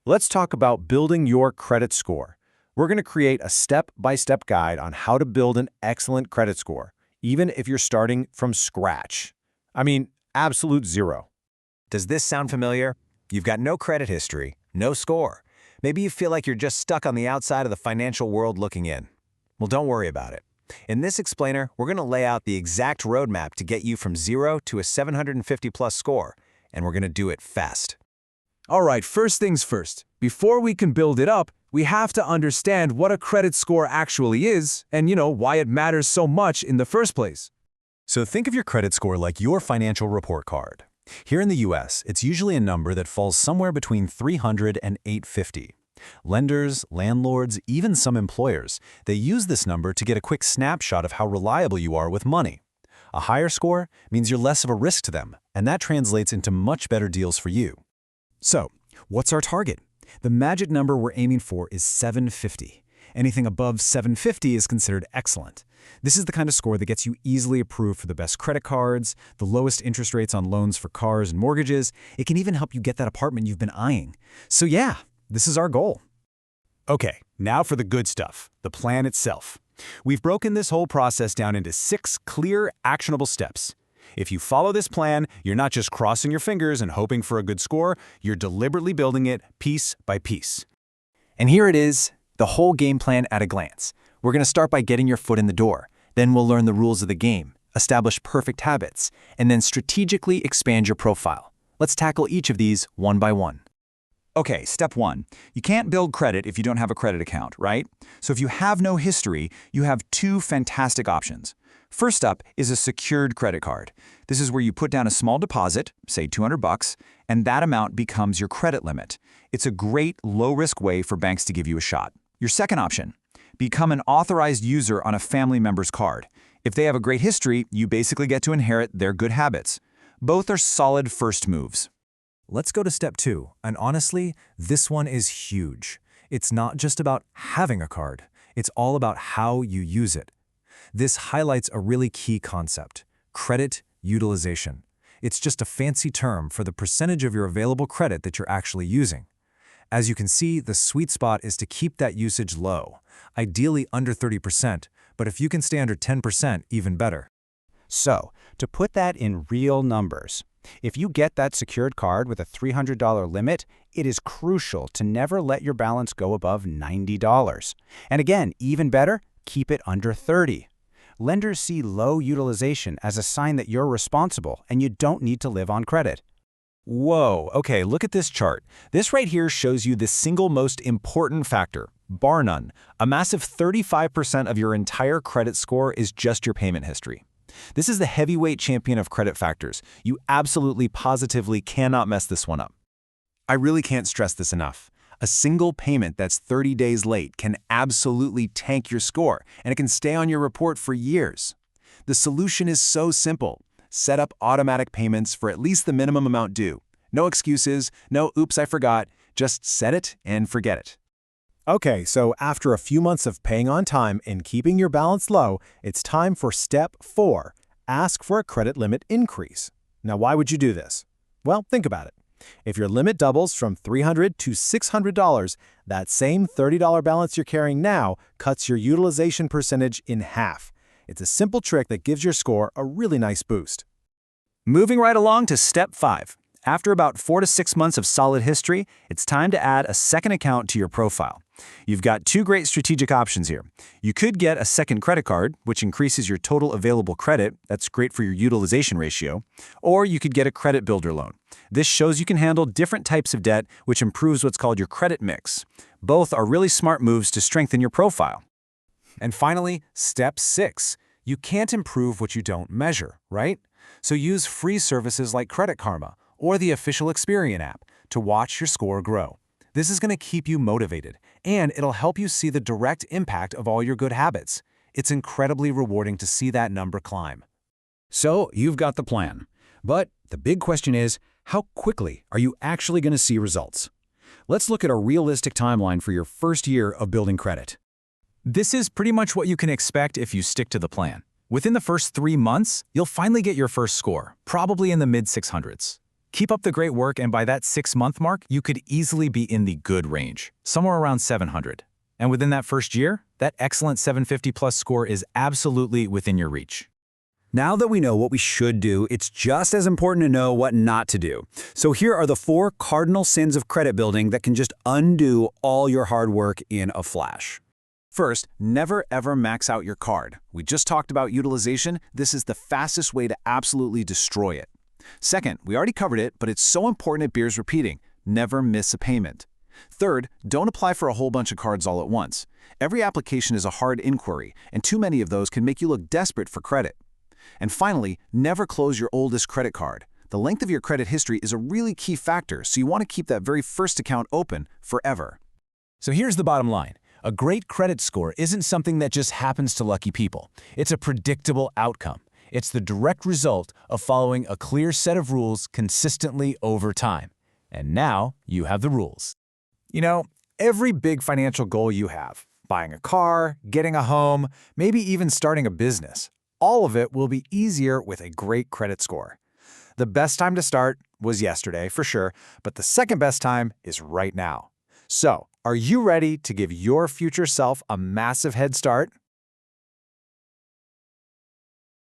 Let's talk about building your credit score. We're going to create a step-by-step guide on how to build an excellent credit score, even if you're starting from scratch. I mean, absolute zero. Does this sound familiar? You've got no credit history, no score. Maybe you feel like you're just stuck on the outside of the financial world looking in. Well, don't worry about it. In this explainer, we're going to lay out the exact roadmap to get you from 0 to a 750-plus score, and we're going to do it fast. All right, first things first. Before we can build it up, we have to understand what a credit score actually is and, why it matters so much in the first place. So think of your credit score like your financial report card. Here in the US, it's usually a number that falls somewhere between 300 and 850. Lenders, landlords, even some employers, they use this number to get a quick snapshot of how reliable you are with money. A higher score means you're less of a risk to them, and that translates into much better deals for you. So, what's our target? The magic number we're aiming for is 750. Anything above 750 is considered excellent. This is the kind of score that gets you easily approved for the best credit cards, the lowest interest rates on loans for cars and mortgages. It can even help you get that apartment you've been eyeing. So yeah, this is our goal. Okay, now for the good stuff, the plan itself. We've broken this whole process down into 6 clear, actionable steps. If you follow this plan, you're not just crossing your fingers and hoping for a good score, you're deliberately building it piece by piece. And here it is, the whole game plan at a glance. We're going to start by getting your foot in the door. Then we'll learn the rules of the game, establish perfect habits, and then strategically expand your profile. Let's tackle each of these one by one. Okay, step 1. You can't build credit if you don't have a credit account, right? So if you have no history, you have 2 fantastic options. First up is a secured credit card. This is where you put down a small deposit, say $200, and that amount becomes your credit limit. It's a great low-risk way for banks to give you a shot. Your second option, become an authorized user on a family member's card. If they have a great history, you basically get to inherit their good habits. Both are solid first moves. Let's go to step 2, and honestly, this one is huge. It's not just about having a card, it's all about how you use it. This highlights a really key concept, credit utilization. It's just a fancy term for the percentage of your available credit that you're actually using. As you can see, the sweet spot is to keep that usage low, ideally under 30%, but if you can stay under 10%, even better. So, to put that in real numbers, if you get that secured card with a $300 limit, it is crucial to never let your balance go above $90. And again, even better, keep it under $30. Lenders see low utilization as a sign that you're responsible and you don't need to live on credit. Whoa, okay, look at this chart. This right here shows you the single most important factor, bar none. A massive 35% of your entire credit score is just your payment history. This is the heavyweight champion of credit factors. You absolutely, positively cannot mess this one up. I really can't stress this enough. A single payment that's 30 days late can absolutely tank your score, and it can stay on your report for years. The solution is so simple. Set up automatic payments for at least the minimum amount due. No excuses, no oops, I forgot. Just set it and forget it. Okay, so after a few months of paying on time and keeping your balance low, it's time for step 4, ask for a credit limit increase. Now, why would you do this? Well, think about it. If your limit doubles from $300 to $600, that same $30 balance you're carrying now cuts your utilization percentage in half. It's a simple trick that gives your score a really nice boost. Moving right along to step 5. After about 4 to 6 months of solid history, it's time to add a second account to your profile. You've got 2 great strategic options here. You could get a second credit card, which increases your total available credit. That's great for your utilization ratio. Or you could get a credit builder loan. This shows you can handle different types of debt, which improves what's called your credit mix. Both are really smart moves to strengthen your profile. And finally, step 6. You can't improve what you don't measure, right? So use free services like Credit Karma or the official Experian app to watch your score grow. This is going to keep you motivated, and it'll help you see the direct impact of all your good habits. It's incredibly rewarding to see that number climb. So, you've got the plan. But the big question is, how quickly are you actually going to see results? Let's look at a realistic timeline for your first year of building credit. This is pretty much what you can expect if you stick to the plan. Within the first 3 months, you'll finally get your first score, probably in the mid-600s. Keep up the great work, and by that 6-month mark, you could easily be in the good range, somewhere around 700. And within that first year, that excellent 750 plus score is absolutely within your reach. Now that we know what we should do, it's just as important to know what not to do. So here are the 4 cardinal sins of credit building that can just undo all your hard work in a flash. First, never ever max out your card. We just talked about utilization. This is the fastest way to absolutely destroy it. Second, we already covered it, but it's so important it bears repeating. Never miss a payment. Third, don't apply for a whole bunch of cards all at once. Every application is a hard inquiry, and too many of those can make you look desperate for credit. And finally, never close your oldest credit card. The length of your credit history is a really key factor, so you want to keep that very first account open forever. So here's the bottom line. A great credit score isn't something that just happens to lucky people. It's a predictable outcome. It's the direct result of following a clear set of rules consistently over time. And now you have the rules. You know, every big financial goal you have, buying a car, getting a home, maybe even starting a business, all of it will be easier with a great credit score. The best time to start was yesterday, for sure, but the second best time is right now. So, are you ready to give your future self a massive head start?